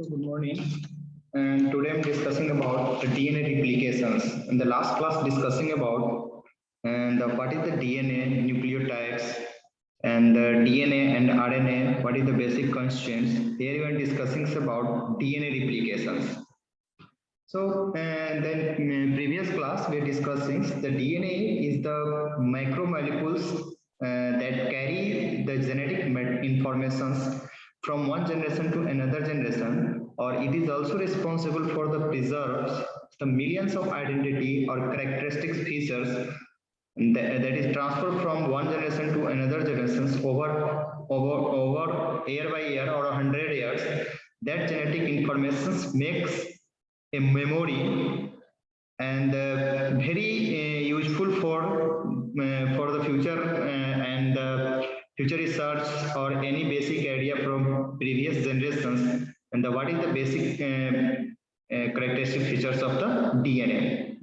So good morning, and today I'm discussing about the DNA replications. In the last class, discussing about what is the DNA nucleotides and the DNA and RNA. What is the basic constraints? Here we are discussing about DNA replications. So and then in previous class we are discussing the DNA is the macromolecules that carry the genetic informations from one generation to another generation, or it is also responsible for the preserves the millions of identity or characteristic features that is transferred from one generation to another generations over year by year or 100 years. That genetic information makes a memory and very useful for the future and future research or any basic idea from previous generations. And what is the basic characteristic features of the DNA.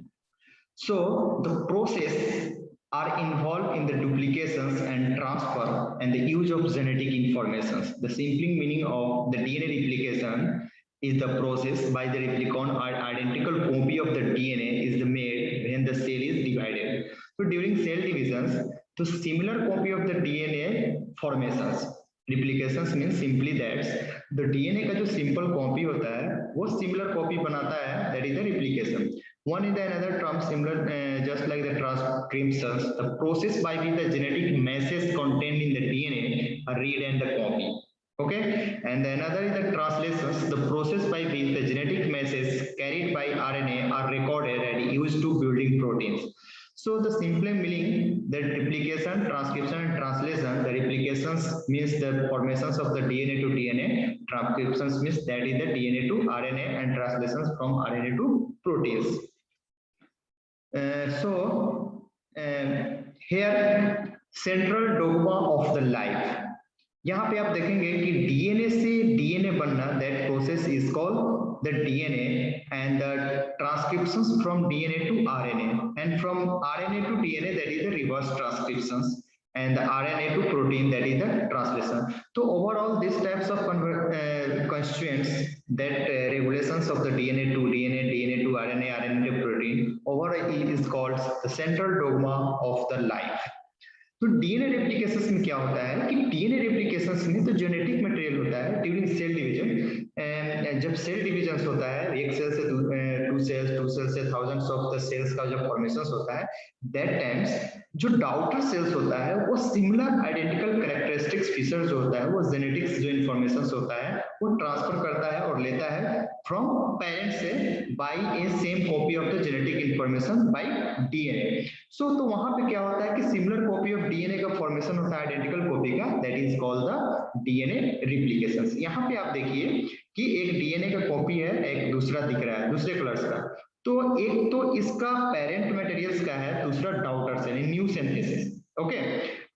So the process are involved in the duplications and transfer and the use of genetic informations. The simple meaning of the DNA replication is the process by the replicon or identical copy of the DNA is made when the cell is divided. So during cell divisions, the similar copy of the DNA formations. Replications means simply that the DNA का जो simple copy होता है वो similar copy बनाता है, that is the replication. One is the another term similar, just like the transcriptions, the process by which the genetic messages contained in the DNA are read and the copy. Okay, and another is the translations, the process by which the genetic messages carried by RNA are recorded and used to building proteins. So the simple meaning that replication, transcription and translation, the replications means the formations of the DNA to DNA, transcriptions means that is the DNA to RNA, and translations from RNA to proteins. Here central dogma of the life. यहाँ पे आप देखेंगे कि DNA से DNA बनना, that process is called the DNA, and the transcriptions from DNA to RNA, and from RNA to DNA that is the reverse transcriptions, and the RNA to protein, that is the translation. So overall these types of constraints, that regulations of the DNA to DNA, DNA to RNA, RNA to protein, overall it is called the central dogma of the life. तो DNA रेप्लिकेशंस में क्या होता है कि DNA रेप्लिकेशंस में तो genetic material होता है ड्यूरिंग सेल डिवीजन. जब सेल डिवीजन होता है एक सेल से टू सेल्स से थाउजेंड्स ऑफ द सेल्स का जब फॉर्मेशन होता है, दैट टाइम्स जो डाउटर सेल्स होता है वो सिमिलर आइडेंटिकल कैरेक्टरिस्टिक्स फीचर जो होता है वो जेनेटिक्स जो इन्फॉर्मेशन होता है वो ट्रांसफर करता है और लेता है फ्रॉम पेरेंट से by a same copy of the genetic information by DNA. So तो वहां पे क्या होता है कि सिमिलर कॉपी ऑफ डीएनए का फॉर्मेशन होता है आइडेंटिकल कॉपी का, that is called the DNA replications. यहाँ पे आप देखिए कि एक डीएनए का कॉपी है, एक दूसरा दिख रहा है दूसरे कलर्स का. तो एक तो इसका पेरेंट मटेरियल्स का है, दूसरा daughter cell, new synthesis. Okay,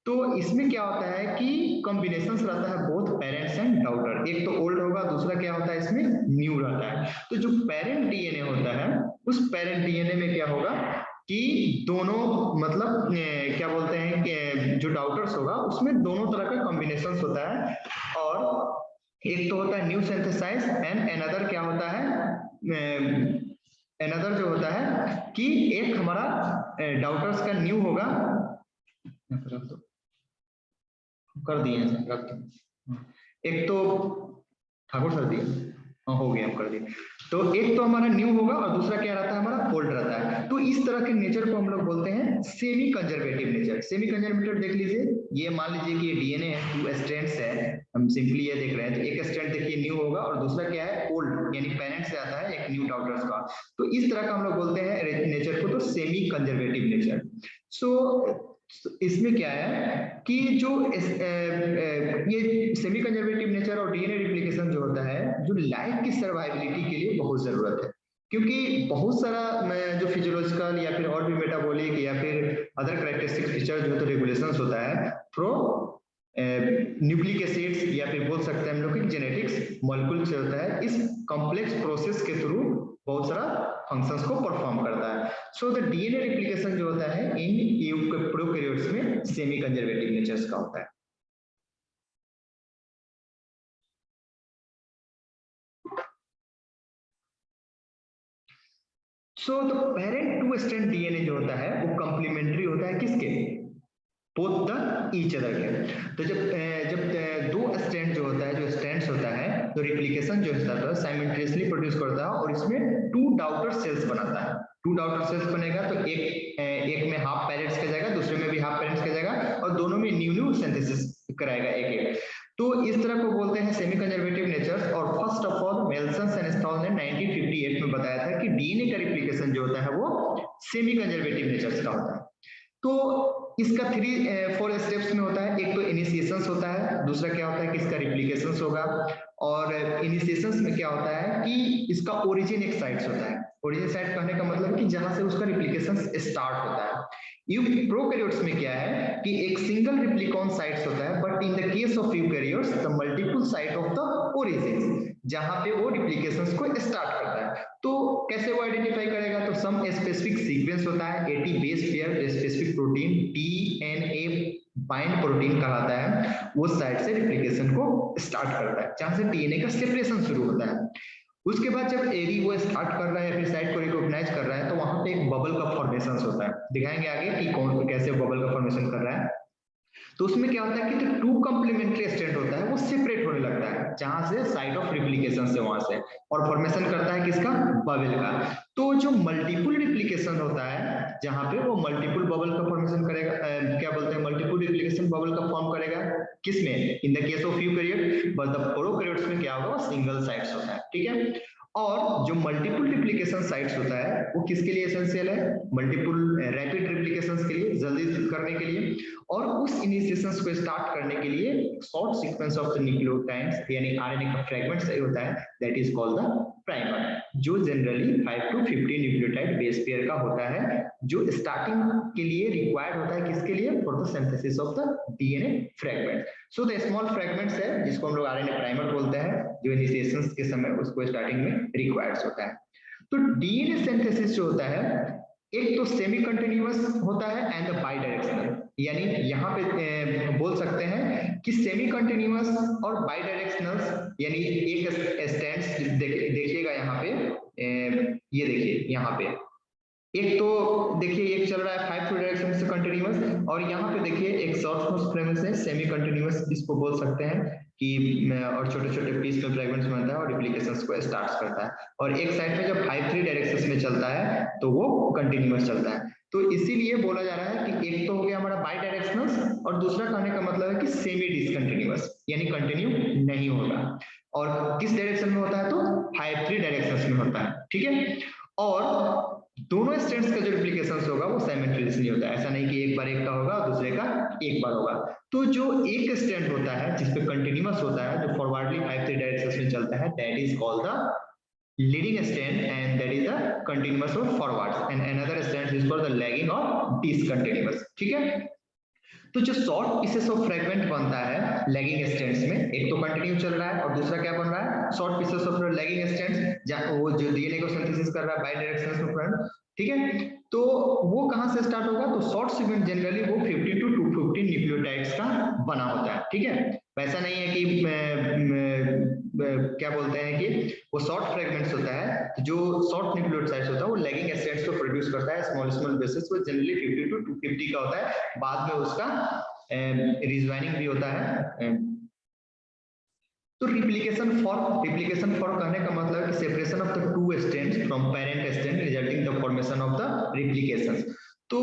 तो इसमें क्या होता है कि कॉम्बिनेशंस रहता है बोथ पेरेंट्स एंड डाउटर. एक तो ओल्ड होगा, दूसरा क्या होता है इसमें न्यू रहता है. तो जो पेरेंट डीएनए होता है उस पेरेंट डीएनए में क्या होगा कि दोनों मतलब क्या बोलते हैं कि जो डाउटर्स होगा उसमें दोनों तरह का कॉम्बिनेशन होता है, और एक तो होता है न्यू सिंथेसाइज एंड अनदर क्या होता है, अनदर जो होता है कि एक हमारा डाउटर्स का न्यू होगा, कर दिए एक तो ठाकुर सर दिए, हाँ हो गया, हम कर दिए. तो एक तो हमारा न्यू होगा और दूसरा क्या रहता है हमारा ओल्ड रहता है. तो इस तरह के नेचर को हम लोग बोलते हैं semi conservative nature. Semi conservative देख लीजिए, ये मान लीजिए कि ये डीएनए है, 2 स्ट्रैंड्स है, हम सिंपली ये देख रहे हैं. तो एक स्ट्रैंड देखिए न्यू होगा और दूसरा क्या है ओल्ड, यानी पेरेंट से आता है एक न्यू डाउटर्स का. तो इस तरह का हम लोग बोलते हैं नेचर को तो सेमी कंजर्वेटिव नेचर. सो इसमें क्या है कि जो ये सेमी कंजर्वेटिव नेचर और डीएनए रिप्लिकेशन जो होता है जो लाइफ की सर्वाइविलिटी के लिए बहुत जरूरत है, क्योंकि बहुत सारा जो फिजियोलॉजिकल या फिर और भी मेटाबॉलिक या फिर अदर कैरेक्टरिस्टिक फीचर जो तो रेगुलेशंस होता है थ्रू न्यूक्लिक एसिड्स या फिर बोल सकते हैं हम लोग जेनेटिक्स मॉलिक्यूल से होता है. इस कॉम्प्लेक्स प्रोसेस के थ्रू बहुत सारा फंक्शंस को परफॉर्म करता है. सो द डीएनए रिप्लिकेशन जो होता है इन प्रोकैरियोट्स में सेमी कंजर्वेटिव नेचर्स का होता है. So the parent two strand DNA जो होता है वो कंप्लीमेंट्री होता है किसके, बोथ द ईच अदर के। तो जब दो स्ट्रैंड जो होता है, जो स्ट्रैंड्स होता है, तो रिप्लिकेशन जो होता है साइमल्टेनियसली प्रोड्यूस करता है और इसमें टू डॉटर सेल्स बनाता है। टू डॉटर सेल्स बनेगा तो एक में हाफ पेरेंट्स का जाएगा, दूसरे में भी हाफ पेरेंट्स का जाएगा और दोनों में न्यू सिंथेसिस कराएगा एक एक। तो इस तरह को बोलते हैं सेमी कंजर्वेटिव नेचर्स। और first of all Meselson and Stahl ने 1958 में बताया था कि डीएनए का रिप्लिकेशन जो होता है वो सेमी कंजर्वेटिव नेचर्स का होता है। तो इसका 4 स्टेप्स में होता है। एक तो इनिशिएशंस होता है, दूसरा क्या होता है कि इसका रिप्लिकेशंस होगा। और इनिशिएशंस में क्या होता है कि इसका ओरिजिन एक साइट्स होता है। ओरिजिन साइट कहने का मतलब कि जहां से उसका रिप्लिकेशन स्टार्ट होता है। प्रोकैरियोट्स में क्या है कि एक सिंगल रिप्लिकॉन साइट्स होता है, but in the case of eukaryotes the multiple site of the origin, जहां पे वो रिप्लिकेशंस को स्टार्ट करता है। तो कैसे वो आइडेंटिफाई करेगा, तो सम स्पेसिफिक सीक्वेंस होता है, 80 base pair specific protein DNA bind protein कहलाता है, वो साइट से रिप्लिकेशन को स्टार्ट करता है, जहां से डीएनए का सेपरेशन शुरू होता है। उसके बाद जब एडी वो स्टार्ट कर रहा है अपनी साइट को रिकॉग्नाइज कर रहा है, तो वहां पे एक बबल का फॉर्मेशन होता है। दिखाएंगे आगे कि कौन कैसे बबल का फॉर्मेशन कर रहा है। तो उसमें क्या होता है कि जो टू कंप्लीमेंट्री स्ट्रैंड होता है वो सेपरेट होने लगता है, जहां से साइट ऑफ रिप्लिकेशन से वहां से, और फॉर्मेशन करता है किसका, बबल का। तो जो मल्टीपल रिप्लिकेशन होता है जहां पे वो मल्टीपल बबल का फॉर्मेशन करेगा, क्या बोलते हैं, मल्टीपल रिप्लिकेशन बबल का फॉर्म करेगा किसमें, in the case of eukaryote. But the prokaryotes में क्या होगा, सिंगल साइट्स होता है, ठीक है। और जो मल्टीपल रिप्लिकेशन साइट्स होता है वो किसके लिए एसेंशियल है, मल्टीपल रैपिड रिप्लिकेशंस के लिए, जल्दी करने के लिए। और उस इनिशिएशंस को स्टार्ट करने के लिए short sequence of the nucleotides यानी आरएनए का फ्रेगमेंट सही होता है, that is called the primer, जो generally 5 to 50 nucleotide base pair का होता है, जो स्टार्टिंग के लिए रिक्वायर्ड होता है किसके लिए, for the synthesis of the DNA fragment. So the small fragments है जिसको हम लोग आरएनए प्राइमर बोलते हैं, जो इनिशिएशंस के समय उसको स्टार्टिंग में रिक्वायर्ड होता है। तो डीएनए सिंथेसिस जो होता है, एक तो सेमी कंटिन्यूअस होता है एंड बाई डायरेक्शनल, यानी यहाँ पे बोल सकते हैं कि सेमी कंटिन्यूअस और बाई डायरेक्शनल, यानी एक स्टैंड देखिएगा यहाँ पे, ये देखिए यहाँ पे एक तो देखिए एक चल रहा है 5 डायरेक्शन से कंटिन्यूअस, और यहाँ पे देखिए एक शॉर्ट फ्रेगमेंट से सेमी कंटिन्यूअस इसको बोल सकते हैं कि, और छोटे छोटे पीस में फ्रेगमेंट्स बनता है और रिप्लिकेशंस को स्टार्ट करता है। और एक साइड में जब 5-3 डायरेक्शंस में चलता है तो वो कंटिन्यूअस चलता है। तो इसीलिए बोला जा रहा है कि एक तो हो गया हमारा बाई डायरेक्शनल, और दूसरा कहने का मतलब है कि सेमी डिसकंटिन्यूअस, यानी कंटिन्यू नहीं होगा। और किस डायरेक्शन में होता है, तो 5-3 डायरेक्शंस में होता है, ठीक है। और दोनों स्ट्रैंड्स का जो रिप्लिकेशंस होगा वो साइमल्टेनियसली होता है, ऐसा नहीं कि एक बार एक का होगा और दूसरे का एक बार होगा। तो जो एक स्ट्रैंड होता है जिसपे कंटिन्यूअस होता है, जो फॉरवर्डली 5-3 डायरेक्शंस में चलता है, that is called the leading strand, and that is the continuous or forwards, and another strand is called the lagging or discontinuous, ठीक है। तो जो शॉर्ट पीसेस ऑफ फ्रेगमेंट बनता है लैगिंग स्ट्रैंड्स में, एक तो कंटिन्यू चल रहा है और दूसरा क्या बन रहा है, short pieces of lagging strands, जहां वो जो डीएनए को सिंथेसिस कर रहा है बाई डायरेक्शनल फ्रेगमेंट, ठीक है। तो वो कहां से स्टार्ट होगा, तो शॉर्ट सीक्वेंस जनरली वो 50 to 250 न्यूक्लियोटाइड्स का बना होता है, ठीक है। वैसा नहीं है कि क्या बोलते हैं कि वो शॉर्ट फ्रेगमेंट्स होता है, जो शॉर्ट न्यूक्लियोटाइड्स होता है वो लैगिंग स्ट्रैंड्स को प्रोड्यूस करता है स्मॉल स्मॉल बेसिस, वो जनरली 50 to 250 का होता है, बाद में उसका रिजॉइनिंग भी होता है। तो रिप्लिकेशन फॉर कहने का मतलब कि separation of the two strands from parent strand resulting the formation of the replications. तो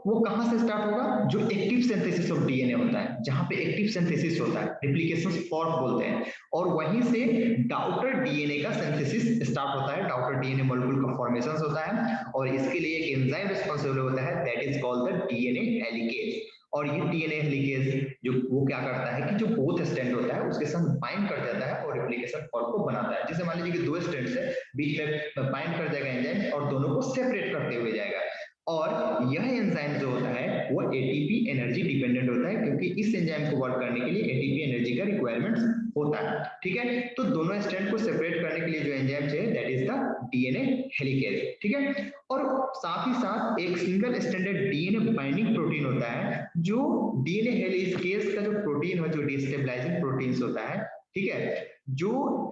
वो कहां से स्टार्ट होगा, जो एक्टिव सिंथेसिस ऑफ डीएनए होता है, जहां पे एक्टिव सिंथेसिस होता है, रिप्लिकेशंस फॉर्म बोलते हैं, और वहीं से डॉटर डीएनए का सिंथेसिस स्टार्ट होता है, डॉटर डीएनए मॉलिक्यूल का फॉर्मेशन होता है, और इसके लिए एक एंजाइम रिस्पांसिबल होता है, that is called the DNA helicase. और ये डीएनए हेलिकेज जो वो क्या करता है कि जो बोथ स्ट्रैंड होता है उसके साथ बाइंड कर देता है और रिप्लिकेशन फॉर्म को बनाता है। जैसे मान लीजिए कि दो स्ट्रैंड्स है, बीच में बाइंड कर जाएगा एंजाइम और दोनों को सेपरेट करते हुए जाएगा। और यह एंजाइम जो होता है वो एटीपी एनर्जी डिपेंडेंट होता है, क्योंकि इस एंजाइम को वर्क करने के लिए एटीपी एनर्जी का रिक्वायरमेंट होता है, ठीक है। तो दोनों स्ट्रैंड को सेपरेट करने के लिए जो एंजाइम चाहिए that is the DNA helicase, ठीक है। और साथ ही साथ एक single stranded DNA binding protein होता है, जो डीएनए हेलिकेज का जो प्रोटीन है, जो डिस्टेबलाइजिंग प्रोटीन्स होता है, ठीक है, जो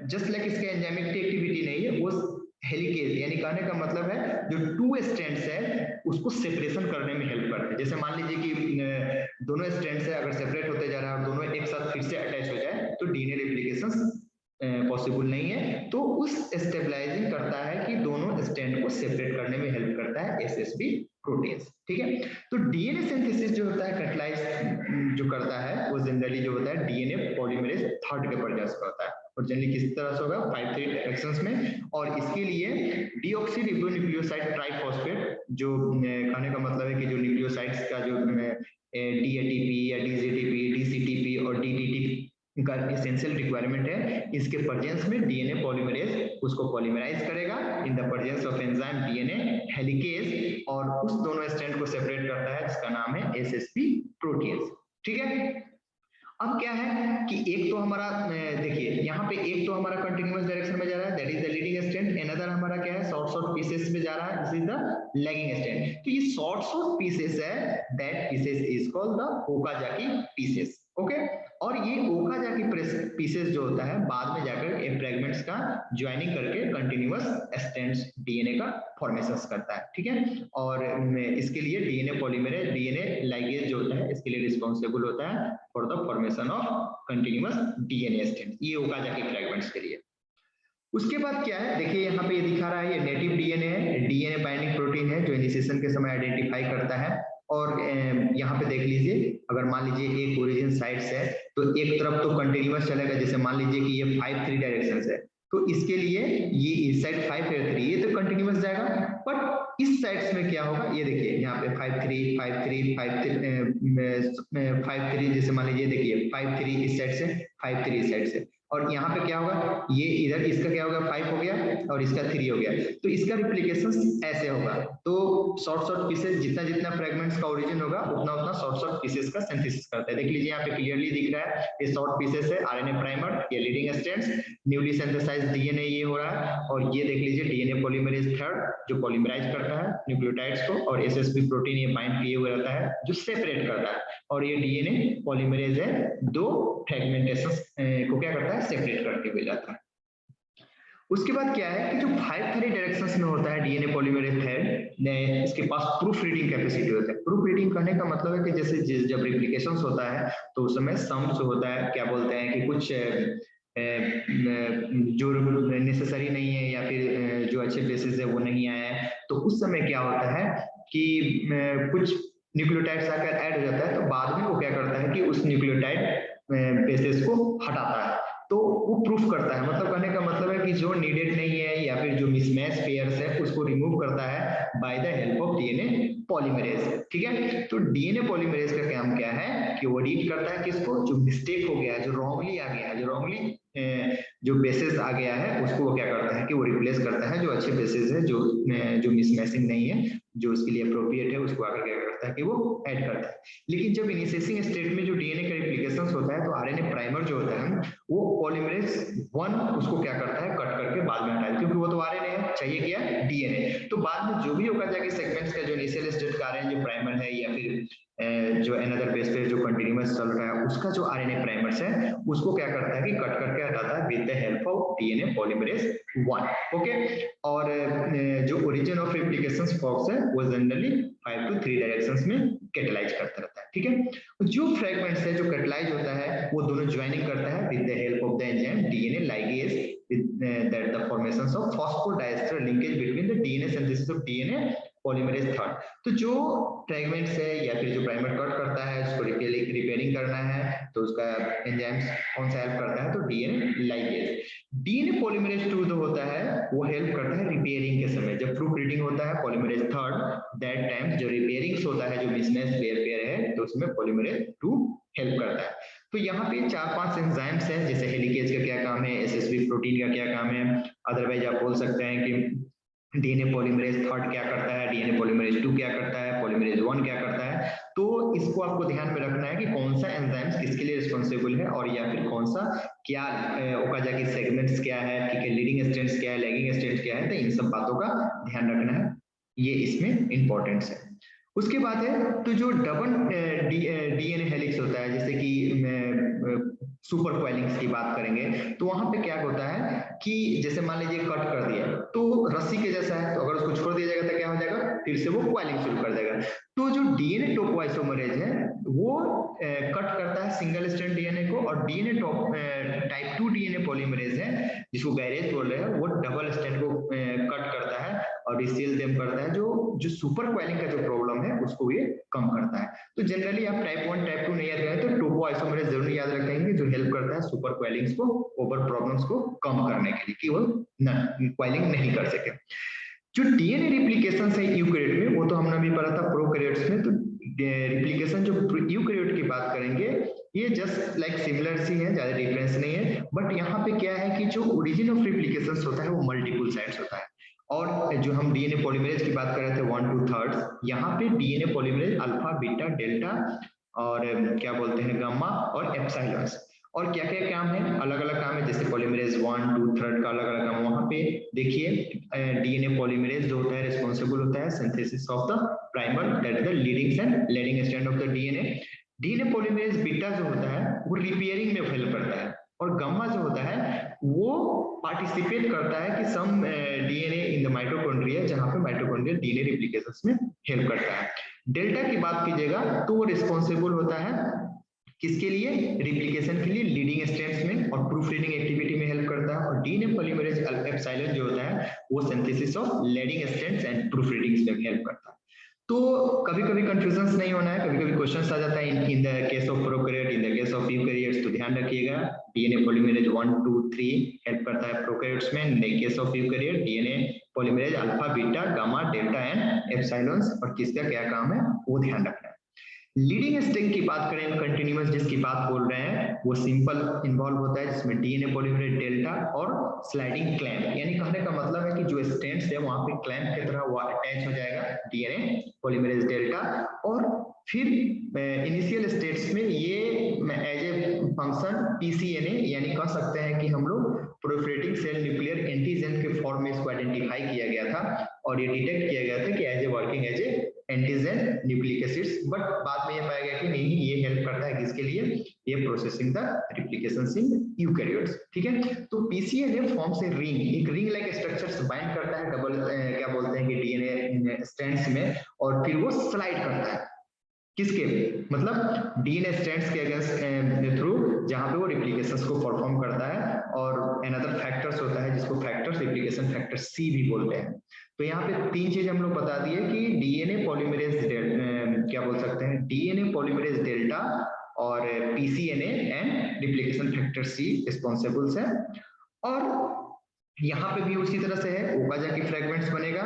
जस्ट लाइक इसका एंजाइमिक एक्टिविटी नहीं है, वो हेलिकेज, यानी कहने का मतलब है जो 2 स्ट्रैंड्स है उसको सेपरेशन करने में हेल्प करते हैं। जैसे मान लीजिए कि दोनों स्ट्रैंड्स है अगर सेपरेट होते जा रहा है और दोनों एक साथ फिर से अटैच हो जाए तो डीएनए रेप्लिकेशन पॉसिबल नहीं है। तो उस स्टेबलाइजिंग करता है कि दोनों स्ट्रैंड को सेपरेट करने में हेल्प करता है एसएसबी प्रोटीन्स, ठीक है। तो डीएनए सिंथेसिस जो होता है कैटलाइज जो करता है वो जनरली जो होता है डीएनए पॉलीमरेज थर्ड के पर्यास का होता है और जनरली किस तरह से होगा 5' रिएक्शंस में। और इसके लिए डीऑक्सीरिबोन्यूक्लियोसाइड ट्राइफॉस्फेट जो कहने का मतलब है कि जो न्यूक्लियोसाइड्स का जो डीएटीपी या डीजीटीपी डीसीटीपी और डीटीटी का एसेंशियल रिक्वायरमेंट है, इसके प्रेजेंस में डीएनए पॉलीमरेज उसको पॉलीमराइज करेगा in the presence of enzyme DNA helicase और उस दोनों स्ट्रैंड को सेपरेट करता है जिसका नाम है एसएसपी प्रोटीन्स, ठीक है। अब क्या है कि एक तो हमारा देखिए यहाँ पे एक तो हमारा कंटिन्यूअस डायरेक्शन में जा रहा है that is the leading strand, another हमारा क्या है शॉर्ट पीसेस में जा रहा है this is the lagging strand. तो ये शॉर्ट पीसेस है that pieces is called the Okazaki pieces, okay. और ये ओकाजाकी पीसेस जो होता है बाद में जाकर ये फ्रेगमेंट्स का ज्वाइनिंग करके कंटिन्यूअस स्ट्रैंड्स डीएनए का फॉर्मेशन करता है, ठीक है। और इसके लिए डीएनए पॉलीमरेज डीएनए लाइगेज जो होता है इसके लिए रिस्पॉन्सिबल होता है for the formation of continuous DNA strand, ये ओकाजाकी फ्रेगमेंट्स के लिए। उसके बाद क्या है देखिए यहाँ पे ये दिखा रहा है ये नेटिव डीएनए है, डीएनए बाइंडिंग प्रोटीन है जो इनिशिएशन के समय आइडेंटिफाई करता है। और यहाँ पे देख लीजिए अगर मान लीजिए एक ओरिजिन साइड है तो एक तरफ तो कंटिन्यूअस चलेगा, जैसे मान लीजिए कि ये 5'3" डायरेक्शन है तो इसके लिए ये इस साइड 5'3" ये तो कंटिन्यूअस जाएगा, बट इस साइड्स में क्या होगा ये देखिए यहाँ पे 5'3" 5'3" 5'3" जैसे मान लीजिए देखिए 5'3" इस साइड से 5'3" इस साइड से, और यहाँ पे क्या होगा ये इधर इसका क्या होगा 5 हो गया और इसका 3 हो गया, तो इसका रिप्लिकेशन ऐसे होगा। तो शॉर्ट पीसेस जितना जितना फ्रेगमेंट्स का ओरिजिन होगा उतना उतना शॉर्ट पीसेस का सिंथेसिस करता है। देख लीजिए यहाँ पे क्लियरली दिख रहा है ये शॉर्ट पीसेस है आरएनए प्राइमर, ये leading strands newly synthesised DNA ये हो रहा है, और ये देख लीजिए डीएनए पॉलीमरेज थर्ड जो पॉलीमराइज करता है न्यूक्लियोटाइड्स को, और एसएसपी प्रोटीन ये बाइंड किए हुए रहता है जो सेपरेट करता है, और ये डीएनए पॉलीमरेज है दो फ्रेगमेंटेशन को क्या करता है सेपरेट करके हुए जाता है। उसके बाद क्या है कि जो 5' डायरेक्शंस में होता है डीएनए पॉलीमरेज थर्ड इसके पास प्रूफ रीडिंग कैपेसिटी होता है। प्रूफ रीडिंग करने का मतलब है कि जैसे जब रिप्लिकेशंस होता है तो उस समय सम्स होता है क्या बोलते हैं कि कुछ जो नेसेसरी नहीं है या फिर जो अच्छे बेसिस है वो नहीं आया है, तो उस समय क्या होता है कि कुछ न्यूक्लियोटाइड्स आकर ऐड हो जाता है, तो बाद में वो क्या करता है कि उस न्यूक्लियोटाइड बेसिस को हटाता है, तो वो प्रूफ करता है। मतलब कहने का मतलब है कि जो नीडेड नहीं है या फिर जो मिसमैच पेयर्स है उसको रिमूव करता है by the help of DNA polymerase, ठीक है। तो डीएनए पॉलीमरेज का काम क्या है कि वो रीड करता है किसको, जो मिस्टेक हो गया है, जो रॉन्गली आ गया है, जो रॉन्गली जो बेसिस आ गया है उसको वो क्या करता है कि वो रिप्लेस करता है, जो अच्छे बेसिस है जो मिसमैचिंग नहीं है जो उसके लिए अप्रोप्रिएट है उसको आकर क्या करता है कि वो ऐड करता है। लेकिन जब इनिशिएटिंग स्टेट में जो डीएनए का रिप्लिकेशन होता है तो आरएनए प्राइमर जो होता है वो पॉलीमरेज 1 उसको क्या करता है कट करके बाद में हटाता है, क्योंकि वो तो आरएनए है, चाहिए क्या डीएनए। तो बाद में जो भी होगा जाके सेगमेंट्स का जो इनिशियल स्टेट का आरएनए जो प्राइमर है या फिर जो अनदर बेस पे जो कंटिन्यूअस चल रहा है उसका जो आरएनए प्राइमर्स है उसको क्या करता है कि कट करके हटाता है with the help of DNA polymerase 1, okay. और जो ओरिजिन ऑफ रिप्लिकेशंस फॉक्स है वो जनरली 5 to 3 डायरेक्शंस में कैटलाइज करता रहता है, ठीक है। जो फ्रेगमेंट्स है जो कैटलाइज होता है वो दोनों ज्वाइनिंग करता है with the help of the enzyme DNA ligase that the formations of phosphodiester linkage between the DNA synthesis of DNA polymerase third. तो जो फ्रेगमेंट्स है या फिर जो प्राइमर कट करता है उसको रिपेयरिंग करना है तो उसका एंजाइम्स कौन सा हेल्प करता है तो डीएनए लाइगेज। डीएनए पॉलीमरेज 2 जो होता है वो हेल्प करता है रिपेयरिंग के समय, जब प्रूफ रीडिंग होता है पॉलीमरेज थर्ड दैट टाइम जो रिपेयरिंग होता है जो मिसमैच पेयर है तो उसमें पॉलीमरेज 2 हेल्प करता है। तो यहाँ पे 4-5 एंजाइम्स हैं, जैसे हेलिकेज का क्या काम है, एसएसबी प्रोटीन का क्या काम है, अदरवाइज आप बोल सकते हैं कि डीएनए पॉलीमरेज थर्ड क्या करता है, डीएनए पॉलीमरेज 2 क्या करता है, पॉलीमरेज 1 क्या करता है। तो इसको आपको ध्यान में रखना है कि कौन सा एंजाइम्स किसके लिए रिस्पॉन्सिबल है और या फिर कौन सा क्या ओकाजाकी सेगमेंट्स क्या है, ठीक है, लीडिंग स्ट्रैंड्स क्या है, लैगिंग स्ट्रैंड्स क्या है, तो इन सब बातों का ध्यान रखना है, ये इसमें इंपॉर्टेंस है। उसके बाद है तो जो डबल डीएनए हेलिक्स होता है, जैसे कि सुपर क्वेलिंग्स की बात करेंगे तो वहां पे क्या होता है कि जैसे मान लीजिए कट कर दिया तो रस्सी के जैसा है, तो अगर उसको छोड़ दिया जाएगा तो क्या हो जाएगा, फिर से वो क्वेलिंग शुरू कर देगा। तो जो डीएनए टोपोआइसोमरेज है वो कट करता है सिंगल स्ट्रैंड डीएनए को, और डीएनए टाइप 2 डीएनए पॉलीमरेज है जिसको गैरेज बोल रहे हैं, वो डबल स्ट्रैंड को कट करता है और रिसील देम करता है, जो जो सुपर क्वेलिंग का जो प्रॉब्लम है उसको ये कम करता है। तो जनरली आप टाइप 1 टाइप 2 नहीं याद रखें तो टोपोआइसोमरेज जरूर याद रखेंगे, जो हेल्प करता है सुपर क्वेलिंग्स को, ओवर प्रॉब्लम्स को कम करने के लिए कि वो क्वेलिंग नहीं कर सके। जो डीएनए रिप्लिकेशन है यूकैरियोट में, वो तो हमने अभी पढ़ा था प्रोकैरियोट्स में। तो रिप्लिकेशन जो यूकैरियोट की बात करेंगे ये जस्ट लाइक सिमिलर सी है, ज्यादा डिफरेंस नहीं है, बट यहाँ पे क्या है कि जो ओरिजिन ऑफ रिप्लिकेशन होता है वो मल्टीपल साइट्स होता है। और जो हम डीएनए पॉलीमरेज की बात कर रहे थे 1 to 3 यहाँ पे DNA polymerase alpha beta delta और क्या बोलते हैं गामा और एप्सिलॉन, और क्या क्या काम है, अलग अलग काम है, जैसे पॉलीमरेज 1 2 3 का अलग अलग काम। वहां पे देखिए डीएनए पॉलीमरेज जो होता है रिस्पॉन्सिबल होता है synthesis of the primer that is the leading and leading strand of the DNA. DNA polymerase beta जो होता है वो रिपेयरिंग में हेल्प करता है, और गामा जो होता है वो पार्टिसिपेट करता है कि सम डीएनए इन द माइटोकॉन्ड्रिया, जहां पे माइटोकॉन्ड्रिया डीएनए रिप्लिकेशंस में हेल्प करता है। डेल्टा की बात कीजिएगा तो वो रिस्पॉन्सिबल होता है किसके लिए, रिप्लिकेशन के लिए लीडिंग स्ट्रैंड्स में, और प्रूफ रीडिंग एक्टिविटी में हेल्प करता है। और डीएनए पॉलीमरेज एप्सिलॉन जो होता है वो synthesis of leading strands and proof readings में हेल्प करता है। तो कभी कभी कंफ्यूजन नहीं होना है, कभी कभी क्वेश्चन आ जाता है in the case of prokaryote, in the case of eukaryotes, तो ध्यान रखिएगा डीएनए पॉलीमरेज 1 2 3 हेल्प करता है प्रोकैरियोट्स में, in the case of eukaryote DNA polymerase alpha beta gamma delta and epsilon, और किसका क्या काम है वो ध्यान रखना है। लीडिंग स्ट्रिंग की बात करें, कंटिन्यूअस जिसकी बात बोल रहे हैं, वो सिंपल इन्वॉल्व होता है जिसमें डीएनए पॉलीमरेज डेल्टा और स्लाइडिंग क्लैंप, यानी कहने का मतलब है कि जो स्ट्रैंड्स है वहां पे क्लैंप की तरह वो अटैच हो जाएगा डीएनए पॉलीमरेज डेल्टा, और फिर इनिशियल स्टेट्स में ये एज ए फंक्शन पीसीएनए, यानी कह सकते हैं कि हम लोग प्रोलिफरेटिंग सेल न्यूक्लियर एंटीजन के फॉर्म में इसको आइडेंटिफाई किया गया था, और ये डिटेक्ट किया गया था कि as a working as a antigen nucleic acids, but बाद में ये पाया गया कि नहीं, ये हेल्प करता है किसके लिए, ये प्रोसेसिंग द रिप्लिकेशंस इन यूकैरियोट्स। ठीक है, तो पीसीएनए फॉर्म्स ए रिंग, एक रिंग लाइक स्ट्रक्चर्स बाइंड करता है डबल क्या बोलते हैं कि डीएनए स्ट्रैंड्स में, और फिर वो स्लाइड करता है किसके, मतलब डीएनए स्ट्रैंड्स के अगेंस्ट थ्रू, जहां पे वो रिप्लिकेशंस को परफॉर्म करता है। और अनदर फैक्टर्स होता है जिसको फैक्टर्स रिप्लिकेशन फैक्टर सी भी बोलते हैं। तो यहाँ पे तीन चीज हम लोग बता दिए कि डीएनए पॉलीमरेज क्या बोल सकते हैं, डीएनए पॉलीमरेज डेल्टा और पीसीएनए एंड रिप्लिकेशन फैक्टर सी रिस्पॉन्सिबल्स है। और यहाँ पे भी उसी तरह से है, ओकाजा की फ्रेगमेंट्स बनेगा।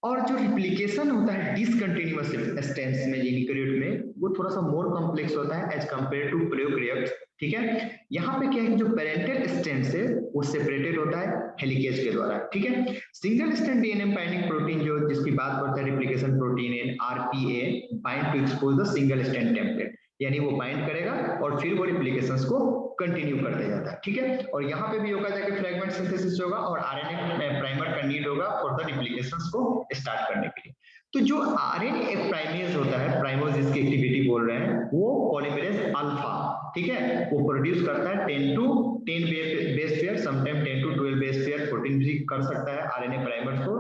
और जो रिप्लिकेशन होता है डिसकंटिन्यूअस स्ट्रैंड्स में यूकैरियोट में, वो थोड़ा सा मोर कॉम्प्लेक्स होता है एज कंपेयर टू प्रोकैरियोट्स। ठीक है, यहाँ पे क्या है कि जो पेरेंटल स्ट्रैंड्स है वो सेपरेटेड होता है हेलिकेज के द्वारा। ठीक है, single strand DNA binding protein जो जिसकी बात करता है replication protein in RPA bind to expose the single strand template, यानी वो बाइंड करेगा और फिर वो रिप्लिकेशंस को कंटिन्यू करते जाता है। ठीक है, और यहाँ पे भी ओकाजा के फ्रेगमेंट सिंथेसिस होगा और आरएनए प्राइमर का नीड होगा फॉर द रिप्लिकेशंस को स्टार्ट करने के लिए। तो जो आरएनए प्राइमेज होता है, प्राइमोज जिसकी एक्टिविटी बोल रहे हैं, वो पॉलीमरेज अल्फा, ठीक है, वो प्रोड्यूस करता है 10 to 10 base pair, sometime 10 to 12 base pair protein भी कर सकता है आरएनए प्राइमर्स को।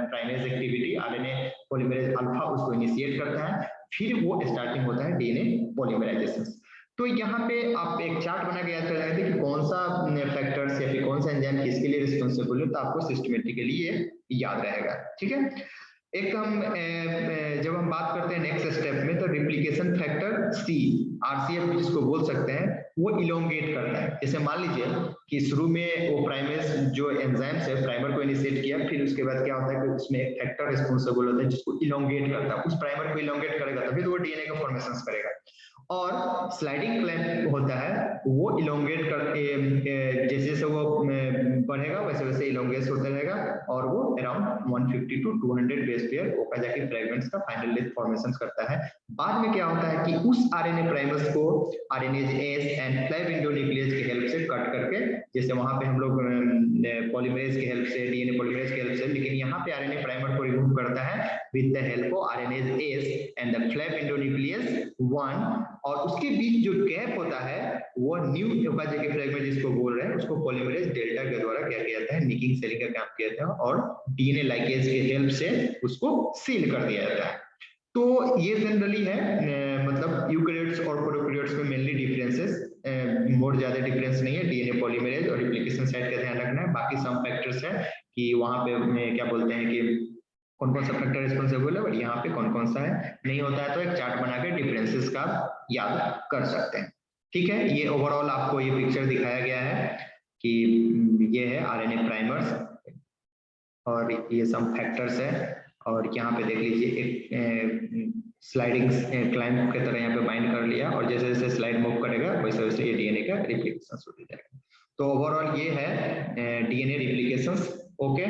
Primase activity RNA polymerase alpha उसको इनिशिएट करता है, फिर वो स्टार्टिंग होता है डीएनए पॉलीमराइजेशन। तो यहाँ पे आप एक चार्ट बना के याद कर रहे थे कि कौन सा फैक्टर्स या फिर कौन सा एंजाइम किसके लिए रिस्पॉन्सिबल है, तो आपको सिस्टमेटिकली ये याद रहेगा। ठीक है, एक हम जब हम बात करते हैं नेक्स्ट स्टेप में, तो रिप्लिकेशन फैक्टर सी, आरसीएफ जिसको बोल सकते हैं, वो इलोंगेट करता है। जैसे मान लीजिए कि शुरू में वो प्राइमेज जो एंजाइम्स है प्राइमर को इनिशिएट किया, फिर उसके बाद क्या होता है कि उसमें एक फैक्टर रिस्पॉन्सिबल होता है जिसको इलोंगेट करता है, उस प्राइमर को इलोंगेट करेगा तभी तो वो डीएनए का फॉर्मेशन करेगा। और स्लाइडिंग क्लैंप होता है, वो इलोंगेट करके जैसे जैसे वो बढ़ेगा वैसे वैसे इलोंगेट होता रहेगा, और वो अराउंड 150 to 200 बेस पेयर ओकाजा के फ्रेगमेंट्स का फाइनल लेंथ फॉर्मेशन करता है। बाद में क्या होता है कि उस आरएनए प्राइमर्स को RNase S and flap endonuclease की हेल्प से कट करके, जैसे वहां पे हम लोग पॉलीमरेज की हेल्प से, डीएनए पॉलीमरेज की हेल्प से, लेकिन यहाँ पे आरएनए प्राइमर को रिमूव करता है with the help of RNase S and the flap endonuclease 1, और उसके बीच जो गैप होता है वो न्यू ओकाजाकी फ्रेगमेंट जिसको बोल रहे हैं उसको पॉलीमरेज डेल्टा के द्वारा क्या किया जाता है, निकिंग सेलिंग का काम किया जाता है और डीएनए लाइकेज के हेल्प से उसको सील कर दिया जाता है। तो ये जनरली है मतलब यूकैरियोट्स और प्रोकैरियोट्स में मेनली डिफरेंसेस, मोर ज्यादा डिफरेंस नहीं है। डीएनए पॉलीमरेज और रिप्लिकेशन साइट का ध्यान रखना है, बाकी सम फैक्टर्स है कि वहां पे क्या बोलते हैं कि कौन कौन सा फैक्टर रिस्पॉन्सिबल है और यहाँ पे कौन कौन सा है, नहीं होता है तो एक चार्ट बना के डिफरेंसेस का याद कर सकते हैं। ठीक है, ये ओवरऑल आपको ये पिक्चर दिखाया गया है कि ये है आरएनए प्राइमर्स और ये सम फैक्टर्स है, और यहाँ पे देख लीजिए एक स्लाइडिंग क्लाइंब की तरह यहाँ पे बाइंड कर लिया, और जैसे जैसे स्लाइड मूव करेगा वैसे वैसे ये डीएनए का रिप्लिकेशन होते जाएगा। तो ओवरऑल ये है डीएनए रिप्लिकेशंस। ओके,